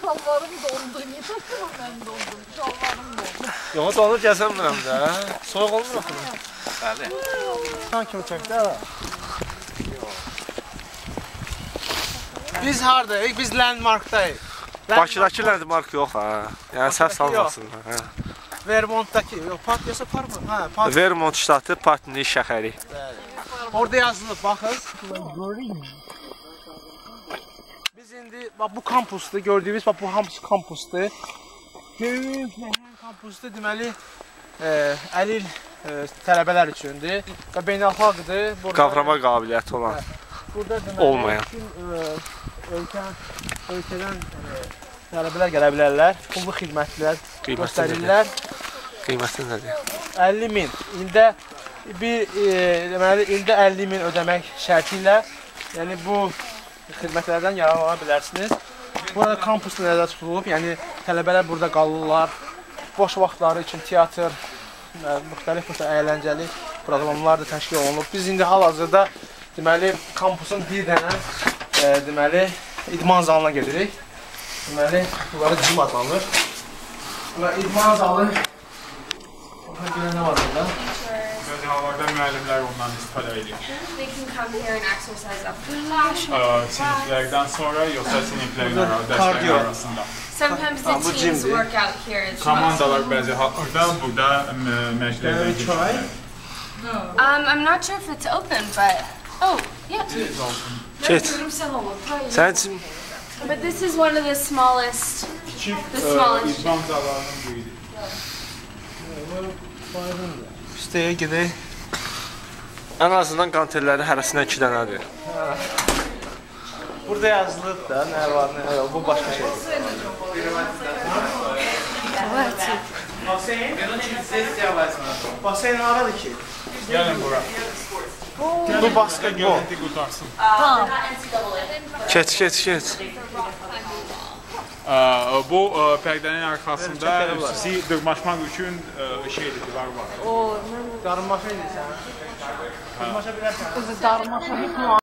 Şalvarım dondu. Niye takıyorum ben dondum? Şalvarım dondu. Yox, donub gəzəmirəm də. Soyuq olmur oxunum. Bəli. Sen kimi çəkdi hələ? Biz haradayıq? Biz Landmarkdayıq. Bakıdakı Landmark yox ha. Yəni səs salmasın. Vermontdakı, yox, Patyosa Park mı? Hə, Pat. Vermont ştatı Patni şəhəri. Orada yazılıb, baxın. Biz indi bax bu kampusdur, gördüyünüz bax bu hamısı kampusdur. Böyük nəhəng kampusdur, deməli əlil tələbələr üçündür və beynəlxalqdır. Qavrama qabiliyyəti olan. Burada deməli olmayan. Ölkədən tələbələr gələ bilərlər, pullu xidmətlər göstərirlər. Qiyməti nədir? 50.000. İldə deməli ildə 50.000 ödəmək şərti ilə, yəni bu xidmətlərdən yararlana bilərsiniz. Burada kampusda nəzərdə tutulub, yəni tələbələr burada qalırlar. Boş vaxtları üçün teatr, müxtəlif əyləncəli proqramlar da təşkil olunub. Biz indi hal-hazırda deməli kampusun bir dənə deməli idman zalına gedirik. Deməli bunları gym adlanır. Və idman zalı burada nə var burada? Bəzi hallarda müəllimlər ondan istifadə edir. Siniflərdən sonra yoxsa siniflərin arasında. Sometimes the teams work out here as well. Komandalar bəzi hallarda burada məşqlərdən keçirlər. I'm not sure if it's open, but yeah. Get. Sən üçün But this is one of the smallest. Kiçik smallest. idman zallarının biridir. İstəyə gedək. ən azından qantelləri hərəsinə 2 dənədir. Burada yazılıb da nə var, nə yox, bu başqa şeydir. Basen haradır ki? Gəlin bura. Bu basketbol. Görüntü qutarsın. Keç. Bu pərdənin arxasında sizi dırmaşmaq üçün şeydir, divar var. Darınmaşa edirsən. Dırmaşa bilərsən. Kızı darmaşa hiç